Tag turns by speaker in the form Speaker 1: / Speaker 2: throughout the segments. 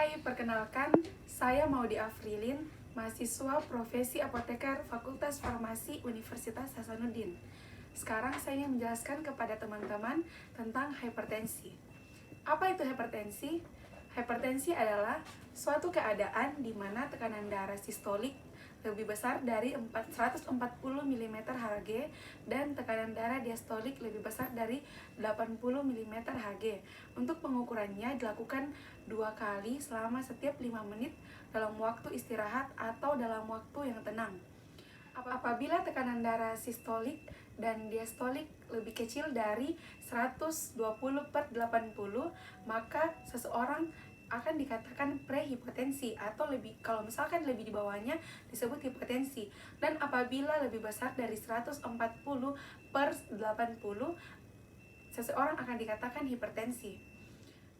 Speaker 1: Hai, perkenalkan, saya Maudy Afrilin, mahasiswa profesi apoteker Fakultas Farmasi Universitas Hasanuddin. Sekarang saya ingin menjelaskan kepada teman-teman tentang hipertensi. Apa itu hipertensi? Hipertensi adalah suatu keadaan di mana tekanan darah sistolik lebih besar dari 140 mm Hg dan tekanan darah diastolik lebih besar dari 80 mm Hg. Untuk pengukurannya dilakukan 2 kali selama setiap 5 menit dalam waktu istirahat atau dalam waktu yang tenang. Apabila tekanan darah sistolik dan diastolik lebih kecil dari 120/80, maka seseorang akan dikatakan prehipotensi, atau kalau misalkan lebih di bawahnya disebut hipotensi. Dan apabila lebih besar dari 140/80, seseorang akan dikatakan hipertensi.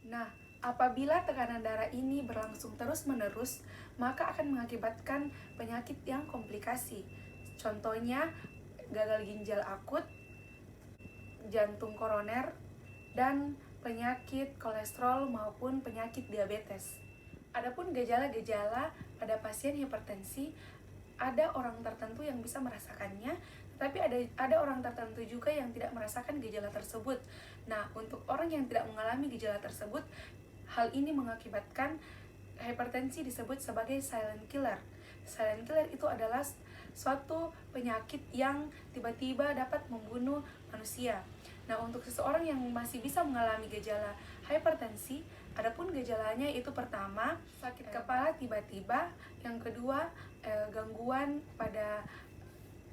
Speaker 1: Nah, apabila tekanan darah ini berlangsung terus-menerus, maka akan mengakibatkan penyakit yang komplikasi. Contohnya, gagal ginjal akut, jantung koroner, dan penyakit kolesterol maupun penyakit diabetes. Adapun gejala-gejala pada pasien hipertensi, ada orang tertentu yang bisa merasakannya, tapi ada orang tertentu juga yang tidak merasakan gejala tersebut. Nah, untuk orang yang tidak mengalami gejala tersebut, hal ini mengakibatkan hipertensi disebut sebagai silent killer. Silent killer itu adalah suatu penyakit yang tiba-tiba dapat membunuh manusia. Nah, untuk seseorang yang masih bisa mengalami gejala hipertensi, adapun gejalanya itu pertama, sakit kepala tiba-tiba, yang kedua, gangguan pada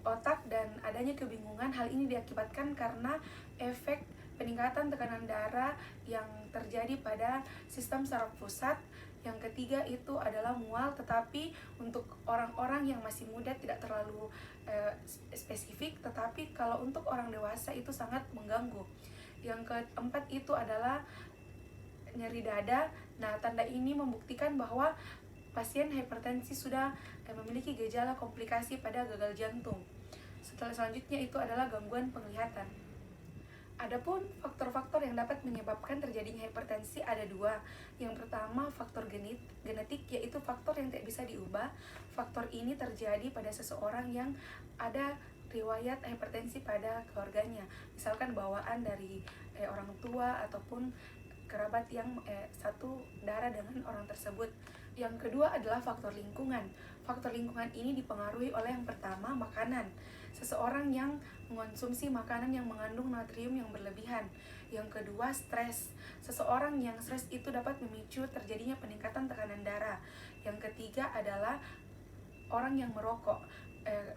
Speaker 1: otak dan adanya kebingungan. Hal ini diakibatkan karena efek peningkatan tekanan darah yang terjadi pada sistem saraf pusat. Yang ketiga itu adalah mual, tetapi untuk orang-orang yang masih muda tidak terlalu spesifik, tetapi kalau untuk orang dewasa itu sangat mengganggu. Yang keempat itu adalah nyeri dada. Nah, tanda ini membuktikan bahwa pasien hipertensi sudah memiliki gejala komplikasi pada gagal jantung. Selanjutnya itu adalah gangguan penglihatan. Adapun faktor-faktor yang dapat menyebabkan terjadinya hipertensi ada 2. Yang pertama, faktor genetik, yaitu faktor yang tidak bisa diubah. Faktor ini terjadi pada seseorang yang ada riwayat hipertensi pada keluarganya, misalkan bawaan dari orang tua ataupun kerabat yang satu darah dengan orang tersebut. Yang kedua adalah faktor lingkungan. Faktor lingkungan ini dipengaruhi oleh yang pertama, makanan. Seseorang yang mengonsumsi makanan yang mengandung natrium yang berlebihan. Yang kedua, stres. Seseorang yang stres itu dapat memicu terjadinya peningkatan tekanan darah. Yang ketiga adalah orang yang merokok.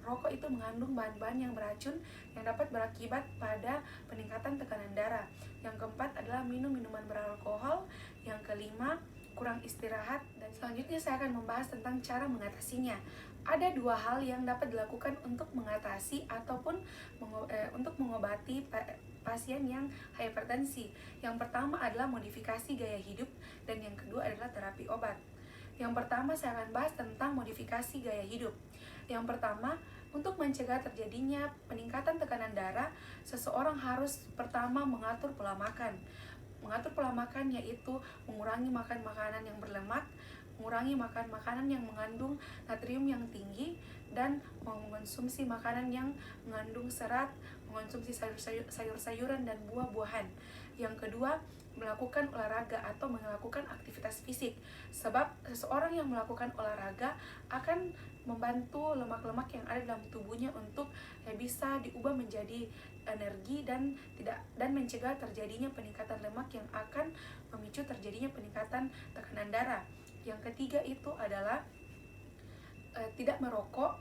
Speaker 1: Rokok itu mengandung bahan-bahan yang beracun yang dapat berakibat pada peningkatan tekanan darah. Yang keempat adalah minum minuman beralkohol. Yang kelima, kurang istirahat. Dan selanjutnya saya akan membahas tentang cara mengatasinya. Ada 2 hal yang dapat dilakukan untuk mengatasi ataupun untuk mengobati pasien yang hipertensi. Yang pertama adalah modifikasi gaya hidup, dan yang kedua adalah terapi obat. Yang pertama saya akan bahas tentang modifikasi gaya hidup. Yang pertama, untuk mencegah terjadinya peningkatan tekanan darah, seseorang harus pertama mengatur pola makan. Mengatur pola makan yaitu mengurangi makan makanan yang berlemak, mengurangi makan makanan yang mengandung natrium yang tinggi, dan mengonsumsi makanan yang mengandung serat, mengonsumsi sayur-sayuran dan buah-buahan. Yang kedua, melakukan olahraga atau melakukan aktivitas fisik, sebab seseorang yang melakukan olahraga akan membantu lemak-lemak yang ada dalam tubuhnya untuk bisa diubah menjadi energi dan mencegah terjadinya peningkatan lemak yang akan memicu terjadinya peningkatan tekanan darah. Yang ketiga itu adalah tidak merokok,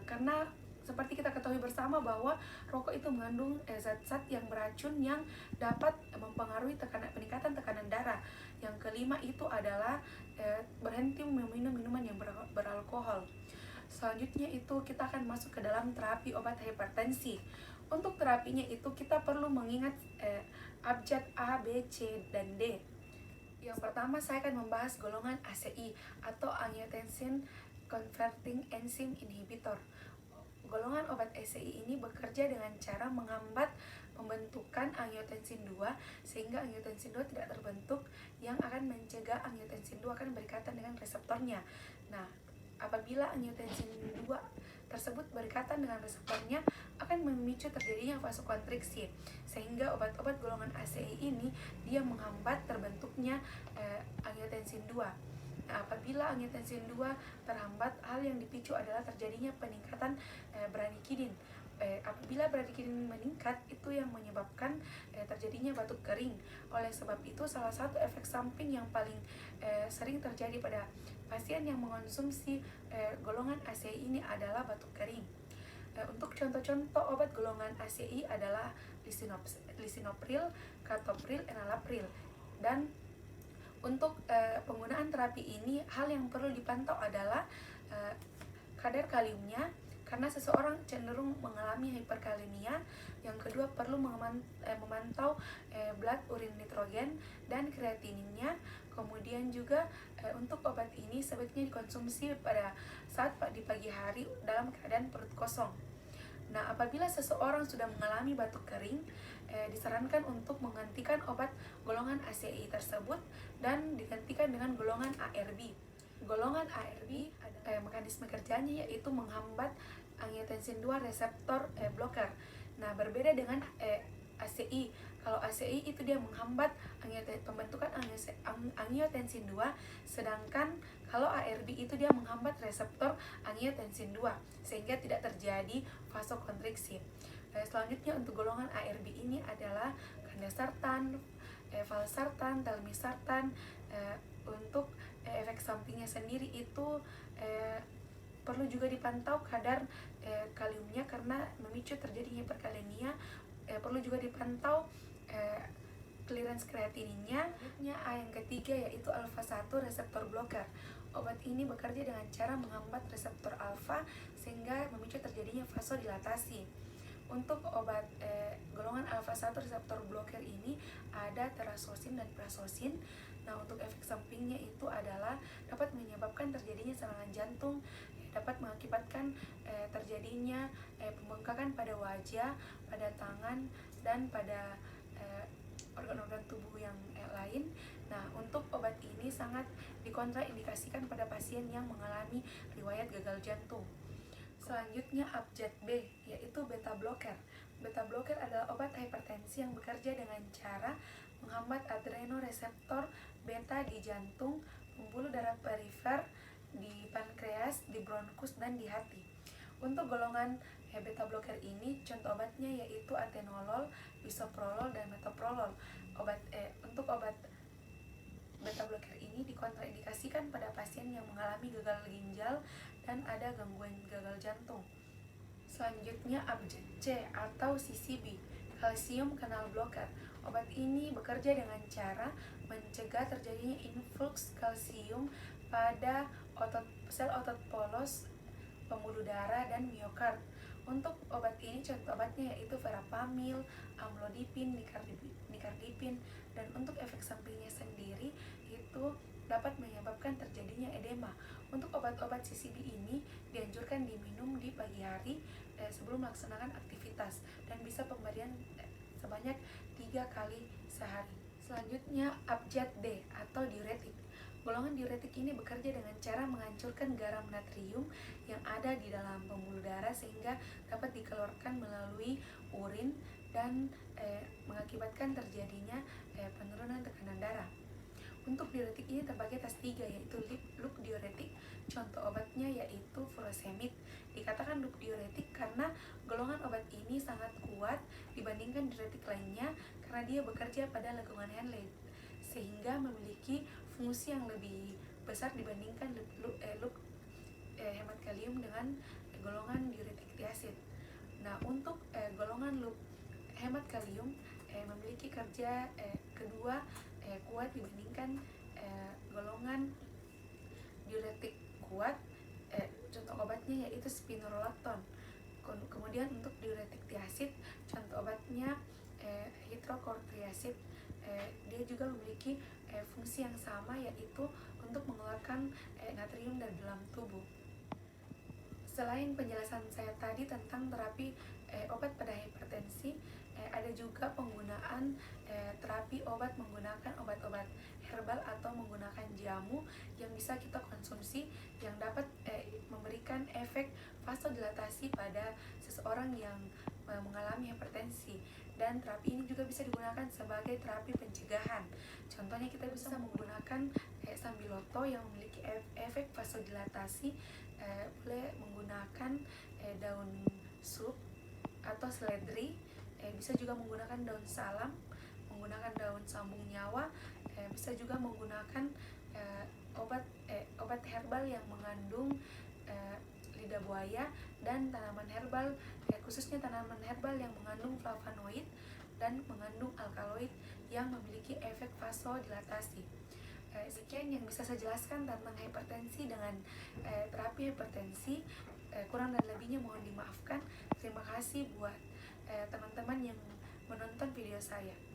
Speaker 1: karena seperti kita ketahui bersama bahwa rokok itu mengandung zat-zat yang beracun yang dapat mempengaruhi peningkatan tekanan darah. Yang kelima itu adalah berhenti meminum minuman yang beralkohol. Selanjutnya itu kita akan masuk ke dalam terapi obat hipertensi. Untuk terapinya itu kita perlu mengingat abjad A, B, C, dan D. Yang pertama saya akan membahas golongan ACI atau Angiotensin Converting Enzyme Inhibitor. Golongan obat ACI ini bekerja dengan cara menghambat pembentukan angiotensin 2 sehingga angiotensin 2 tidak terbentuk, yang akan mencegah angiotensin 2 akan berikatan dengan reseptornya. Nah, apabila angiotensin 2 tersebut berikatan dengan reseptornya, akan memicu terjadinya vasokonstriksi, sehingga obat-obat golongan ACI ini dia menghambat terbentuknya angiotensin 2. Nah, apabila angiotensin 2 terhambat, hal yang dipicu adalah terjadinya peningkatan bradikinin. Apabila bradikinin meningkat, itu yang menyebabkan terjadinya batuk kering. Oleh sebab itu, salah satu efek samping yang paling sering terjadi pada pasien yang mengonsumsi golongan ACI ini adalah batuk kering. Untuk contoh-contoh obat golongan ACI adalah lisinopril, captopril, enalapril. Dan untuk penggunaan terapi ini, hal yang perlu dipantau adalah kadar kaliumnya, karena seseorang cenderung mengalami hiperkalemia. Yang kedua, perlu memantau blood urine nitrogen dan kreatininnya. Kemudian juga untuk obat ini sebaiknya dikonsumsi pada saat di pagi hari dalam keadaan perut kosong. Nah, apabila seseorang sudah mengalami batuk kering, disarankan untuk menggantikan obat golongan ACI tersebut dan digantikan dengan golongan ARB. Golongan ARB mekanisme kerjanya yaitu menghambat angiotensin 2 reseptor blocker. Nah, berbeda dengan ACI. Kalau ACI itu dia menghambat pembentukan angiotensin 2, sedangkan kalau ARB itu dia menghambat reseptor angiotensin 2 sehingga tidak terjadi vasokonstriksi. Selanjutnya untuk golongan ARB ini adalah candesartan, valsartan, telmisartan. Untuk efek sampingnya sendiri itu perlu juga dipantau kadar kaliumnya karena memicu terjadinya hiperkalemia. Perlu juga dipantau clearance kreatininnya. Yang ketiga yaitu alfa-1 reseptor blocker. Obat ini bekerja dengan cara menghambat reseptor alfa sehingga memicu terjadinya vasodilatasi. Untuk obat golongan alfa-1 reseptor blocker ini ada terazosin dan prazosin. Nah, untuk efek sampingnya itu adalah dapat menyebabkan terjadinya serangan jantung, dapat mengakibatkan terjadinya pembengkakan pada wajah, pada tangan, dan pada organ-organ tubuh yang lain. Nah, untuk obat ini sangat dikontraindikasikan pada pasien yang mengalami riwayat gagal jantung. Selanjutnya abjad B, yaitu beta blocker. Beta blocker adalah obat hipertensi yang bekerja dengan cara menghambat adrenoreseptor beta di jantung, pembuluh darah perifer, di pankreas, di bronkus, dan di hati. Untuk golongan beta blocker ini, contoh obatnya yaitu atenolol, bisoprolol, dan metoprolol. Untuk obat beta blocker ini dikontraindikasikan pada pasien yang mengalami gagal ginjal dan ada gangguan gagal jantung. Selanjutnya abjad C atau CCB, calcium canal blocker. Obat ini bekerja dengan cara mencegah terjadinya influx kalsium pada sel otot polos, pembuluh darah, dan miokard. Untuk obat ini contoh obatnya yaitu verapamil, amlodipin, nicardipin. Dan untuk efek sampingnya sendiri itu dapat menyebabkan terjadinya edema. Untuk obat-obat CCB ini dianjurkan diminum di pagi hari sebelum melaksanakan aktivitas dan bisa pemberian sebanyak 3 kali sehari. Selanjutnya abjad D atau diuretik. Golongan diuretik ini bekerja dengan cara menghancurkan garam natrium yang ada di dalam pembuluh darah sehingga dapat dikeluarkan melalui urin dan mengakibatkan terjadinya penurunan tekanan darah. Untuk diuretik ini terbagi atas 3, yaitu loop diuretik. Contoh obatnya yaitu furosemid. Dikatakan loop diuretik karena golongan obat ini sangat kuat dibandingkan diuretik lainnya karena dia bekerja pada lengkungan Henle sehingga memiliki fungsi yang lebih besar dibandingkan loop hemat kalium dengan golongan diuretik diasid. Nah, untuk golongan loop hemat kalium memiliki kerja kedua kuat dibandingkan golongan diuretik kuat. Contoh obatnya yaitu spironolactone. Kemudian untuk diuretik diasid, contoh obatnya hidrokortiasid. Dia juga memiliki fungsi yang sama yaitu untuk mengeluarkan natrium dari dalam tubuh. Selain penjelasan saya tadi tentang terapi obat pada hipertensi, Ada juga penggunaan terapi obat menggunakan obat-obat herbal atau menggunakan jamu yang bisa kita konsumsi yang dapat memberikan efek vasodilatasi pada seseorang yang mengalami hipertensi. Dan terapi ini juga bisa digunakan sebagai terapi pencegahan. Contohnya kita bisa menggunakan sambiloto yang memiliki efek vasodilatasi, boleh menggunakan daun sup atau seledri, bisa juga menggunakan daun salam, menggunakan daun sambung nyawa, bisa juga menggunakan obat herbal yang mengandung lidah buaya dan tanaman herbal, khususnya tanaman herbal yang mengandung flavonoid dan mengandung alkaloid yang memiliki efek vasodilatasi. Sekian yang bisa saya jelaskan tentang hipertensi dengan terapi hipertensi. Kurang dan lebihnya mohon dimaafkan. Terima kasih buat teman-teman yang menonton video saya.